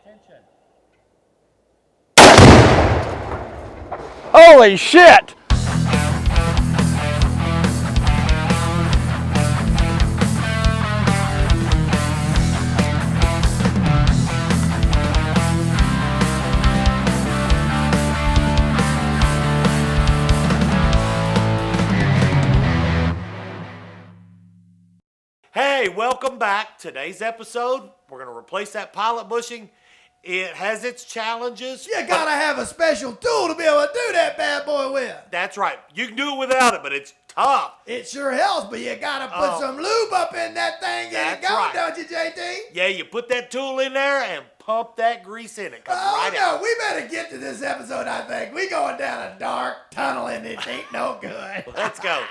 attention. Holy shit! Hey, welcome back. Today's episode, we're going to replace that pilot bushing. It has its challenges. You gotta have a special tool to be able to do that bad boy with. That's right. You can do it without it, but it's tough. It sure helps, but you gotta put some lube up in that thing and get it That's going, right. don't you, JT? Yeah, you put that tool in there and pump that grease in it. Comes right no, out. we better get to this episode, I think. We going down a dark tunnel and it ain't no good. Let's go.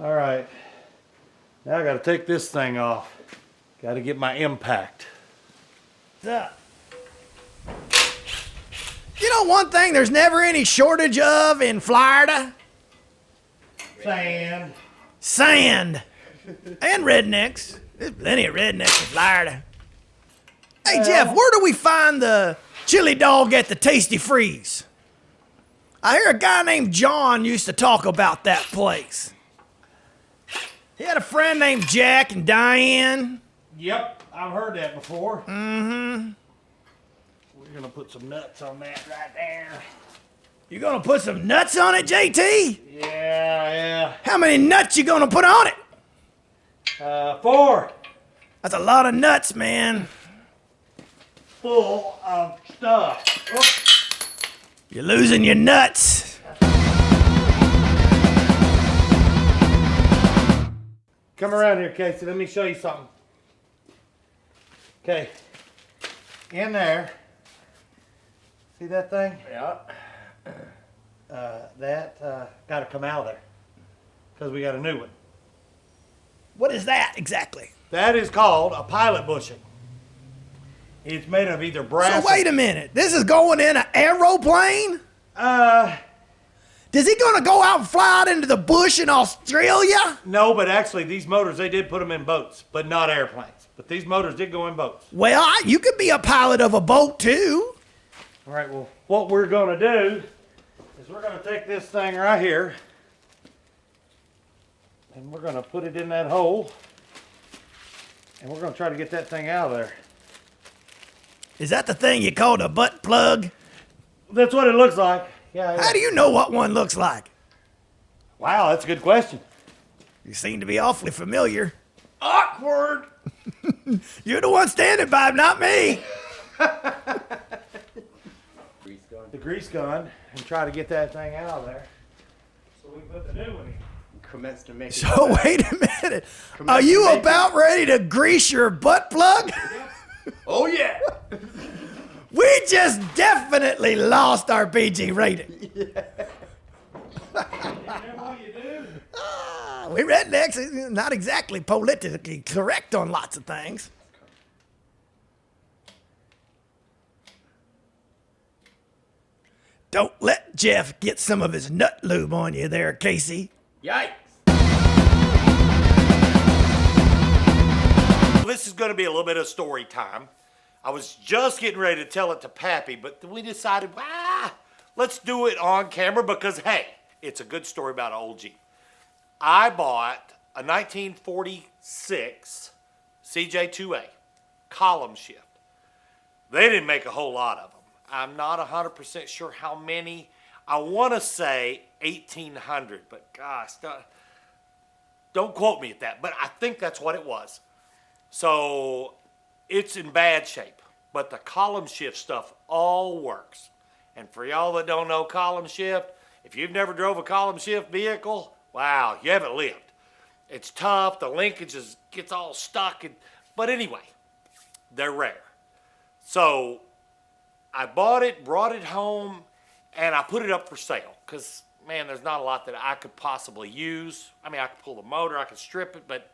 All right, now I gotta take this thing off. Gotta get my impact. You know one thing there's never any shortage of in Florida? Sand. Sand. And rednecks. There's plenty of rednecks in Florida. Hey, Jeff, where do we find the chili dog at the Tasty Freeze? I hear a guy named John used to talk about that place. He had a friend named Jack and Diane. Yep, I've heard that before. Mm-hmm. We're gonna put some nuts on that right there. You gonna put some nuts on it, JT? Yeah. How many nuts you gonna put on it? 4. That's a lot of nuts, man. Full of stuff. Oh. You're losing your nuts. Come around here, Casey. Let me show you something. Okay. In there. See that thing? Yeah. That got to come out of there. Because we got a new one. What is that exactly? That is called a pilot bushing. It's made of either brass. So wait a minute. This is going in an aeroplane? Is he gonna go out and fly out into the bush in Australia? No, but actually these motors, they did put them in boats, but not airplanes. But these motors did go in boats. Well, you could be a pilot of a boat too. All right, well, what we're gonna do is we're gonna take this thing right here and we're gonna put it in that hole and we're gonna try to get that thing out of there. Is that the thing you call a butt plug? That's what it looks like. Yeah. How do you know what one looks like? Wow, that's a good question. You seem to be awfully familiar. Awkward. You're the one standing by him, not me. The grease gun and try to get that thing out of there. So we put the new one in. Commence to make. So wait a minute. Are you about ready to grease your butt plug? Oh yeah. We just definitely lost our PG rating. We rednecks is not exactly politically correct on lots of things. Don't let Jeff get some of his nut lube on you there, Casey. Yikes. This is going to be a little bit of story time. I was just getting ready to tell it to Pappy, but we decided, let's do it on camera because, hey, it's a good story about an old Jeep. I bought a 1946 CJ2A column shift. They didn't make a whole lot of them. I'm not 100% sure how many. I want to say 1,800, but gosh, don't quote me at that, but I think that's what it was. So it's in bad shape, but the column shift stuff all works. And for y'all that don't know column shift, if you've never drove a column shift vehicle, wow, you haven't lived. It's tough, the linkage gets all stuck, but anyway, they're rare. So I bought it, brought it home, and I put it up for sale because man, there's not a lot that I could possibly use. I mean, I could pull the motor, I could strip it, but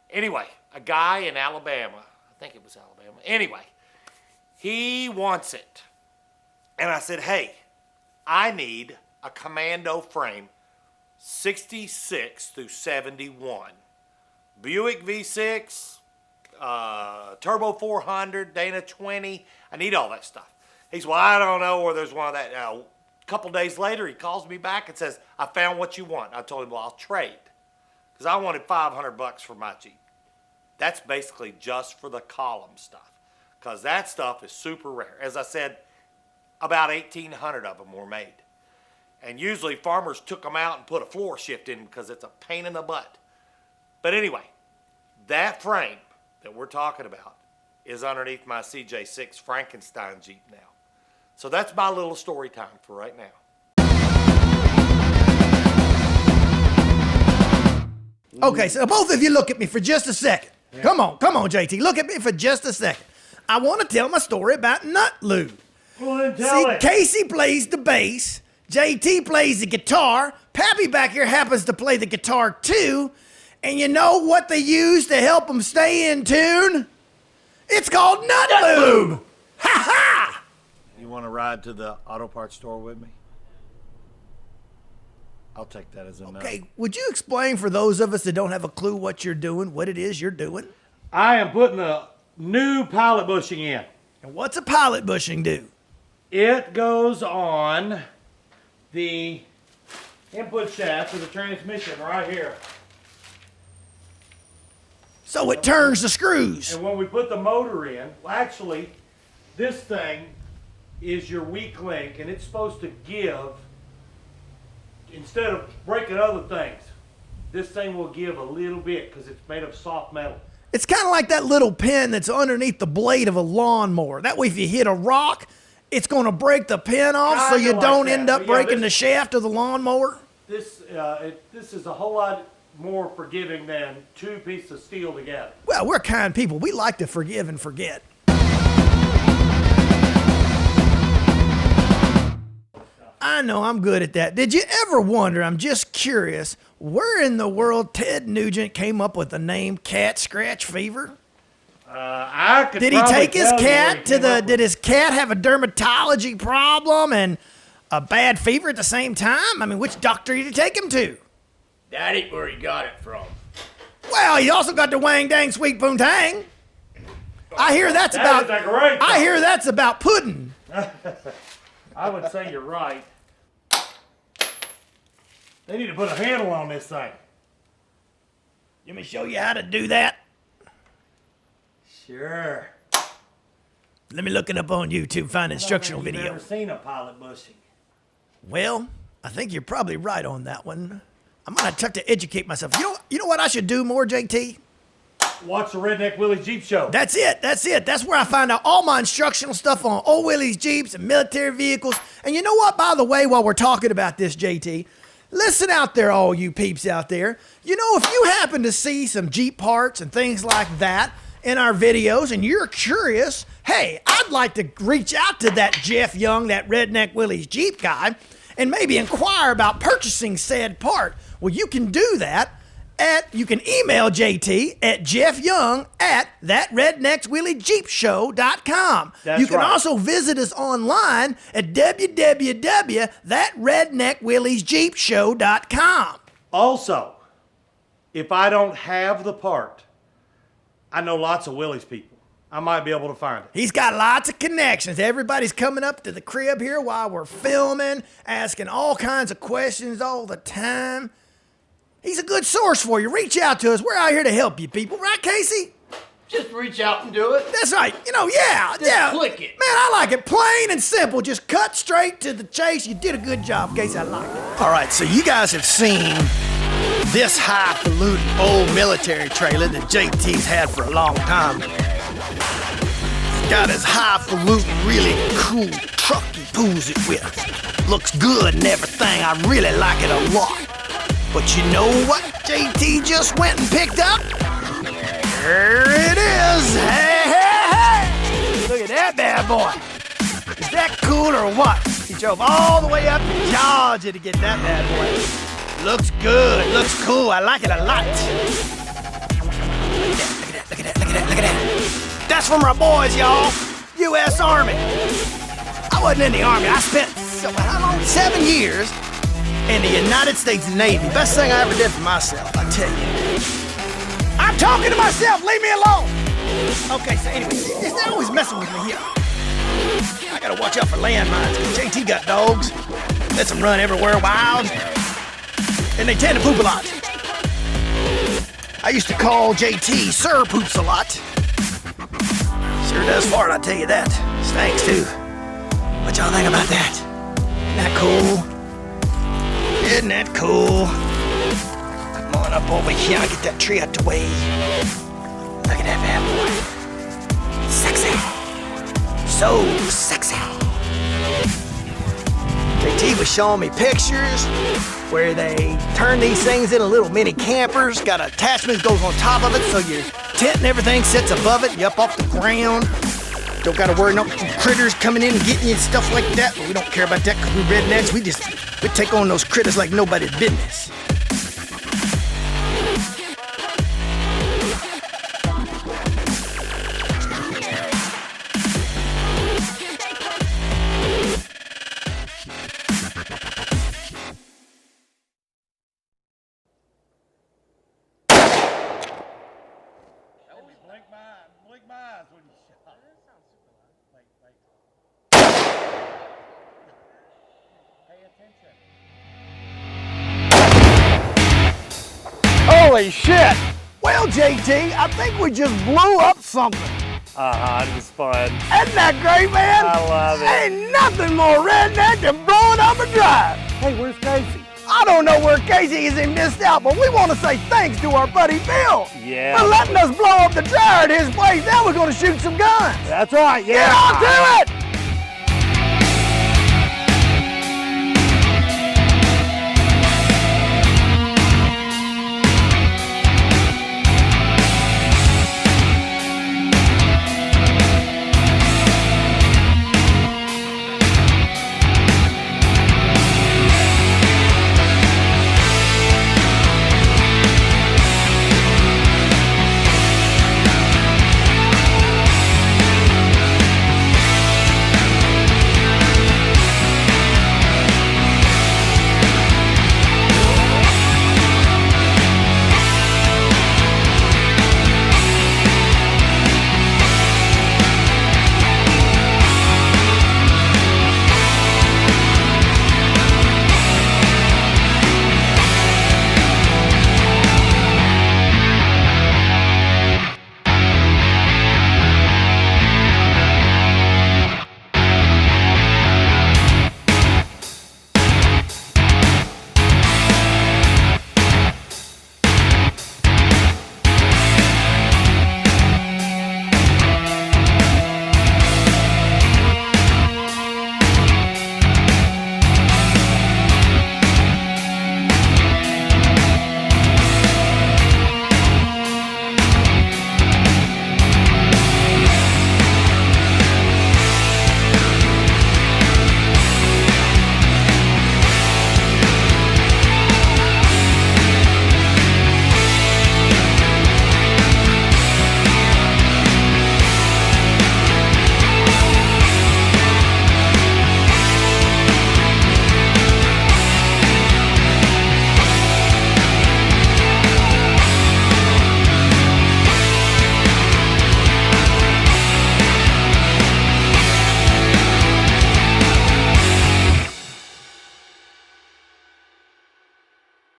anyway, a guy in Alabama, I think it was Alabama. Anyway, he wants it. And I said, hey, I need a Commando frame, 66 through 71. Buick V6, Turbo 400, Dana 20. I need all that stuff. He said, well, I don't know where there's one of that. A couple days later, he calls me back and says, I found what you want. I told him, well, I'll trade. Because I wanted $500 for my Jeep. That's basically just for the column stuff. Because that stuff is super rare. As I said, about 1,800 of them were made. And usually farmers took them out and put a floor shift in because it's a pain in the butt. But anyway, that frame that we're talking about is underneath my CJ6 Frankenstein Jeep now. So that's my little story time for right now. Okay, so both of you look at me for just a second. Yeah. Come on, JT. Look at me for just a second. I want to tell my story about Nut Lube. Well, then tell it. Casey plays the bass, JT plays the guitar, Pappy back here happens to play the guitar too, and you know what they use to help them stay in tune? It's called Nut Lube. Ha ha! You want to ride to the auto parts store with me? I'll take that as a no. Okay, would you explain for those of us that don't have a clue what you're doing, what it is you're doing? I am putting a new pilot bushing in. And what's a pilot bushing do? It goes on the input shaft of the transmission right here. So it turns the screws. And when we put the motor in, well, actually, this thing is your weak link, and it's supposed to give, instead of breaking other things, this thing will give a little bit because it's made of soft metal. It's kind of like that little pin that's underneath the blade of a lawnmower. That way if you hit a rock, it's going to break the pin off so you don't end up breaking the shaft of the lawnmower. This is a whole lot more forgiving than two pieces of steel together. Well, we're kind people. We like to forgive and forget. I know I'm good at that. Did you ever wonder, I'm just curious, where in the world Ted Nugent came up with the name Cat Scratch Fever? Did he take his cat to the, did his cat have a dermatology problem and a bad fever at the same time? I mean, which doctor did he take him to? That ain't where he got it from. Well, he also got the Wang Dang Sweet Poontang. I hear that's about, I hear that's about pudding. I would say you're right. They need to put a handle on this thing. Let me show you how to do that. Sure. Let me look it up on YouTube, find instructional video. I've never seen a pilot bushing. Well, I think you're probably right on that one. I'm gonna have to educate myself. You know what I should do more, JT? Watch the Redneck Willys Jeep show. That's it. That's where I find out all my instructional stuff on old Willys Jeeps and military vehicles. And you know what, by the way, while we're talking about this, JT, listen out there, all you peeps out there. You know, if you happen to see some Jeep parts and things like that in our videos and you're curious, hey, I'd like to reach out to that Jeff Young, that Redneck Willys Jeep guy, and maybe inquire about purchasing said part. Well, you can do that. You can email JT at jeffyoung@thatredneckswillyjeepshow.com. You can also visit us online at www.thatredneckswillyjeepshow.com. Also, if I don't have the part, I know lots of Willys people. I might be able to find it. He's got lots of connections. Everybody's coming up to the crib here while we're filming, asking all kinds of questions all the time. He's a good source for you. Reach out to us. We're out here to help you people. Right, Casey? Just reach out and do it. That's right. You know, yeah. Click it. Man, I like it. Plain and simple. Just cut straight to the chase. You did a good job, Casey. I like it. All right, so you guys have seen this highfalutin old military trailer that JT's had for a long time. It's got his highfalutin, really cool truck he pulls it with. Looks good and everything. I really like it a lot. But you know what JT just went and picked up? Here it is. Hey, hey, hey. Look at that bad boy. Is that cool or what? He Drove all the way up to Georgia to get that bad boy. Looks good, looks cool, I like it a lot. Look at that. That's from our boys, y'all. U.S. Army. I wasn't in the Army. I spent, how long? 7 years in the United States Navy. Best thing I ever did for myself, I tell you. I'm talking to myself. Leave me alone. Okay, so anyway, they're always messing with me here. I gotta watch out for landmines, because JT got dogs. Lets them run everywhere wild. And they tend to poop a lot. I used to call JT Sir Poops a lot. Sure does fart, I tell you that. Stinks too. What y'all think about that? Isn't that cool? Isn't that cool? Come on up over here, I'll get that tree out the way. Look at that bad boy. Sexy. So sexy. JT was showing me pictures where they turn these things into little mini campers. Got attachments goes on top of it, so your tent and everything sits above it. You up off the ground. Don't gotta worry no critters coming in and getting you and stuff like that. But we don't care about that because we rednecks. We take on those critters like nobody's business. Blink my eyes when you shot. Pay attention. Holy shit! Well, JT, I think we just blew up something. It was fun. Isn't that great, man? I love it. Ain't nothing more redneck than blowing up a drive. Hey, where's Casey? I don't know where Casey is. He missed out, but we want to say thanks to our buddy Bill Yeah. for letting us blow up the dryer at his place. Now we're going to shoot some guns. That's right, yeah. Get on to it!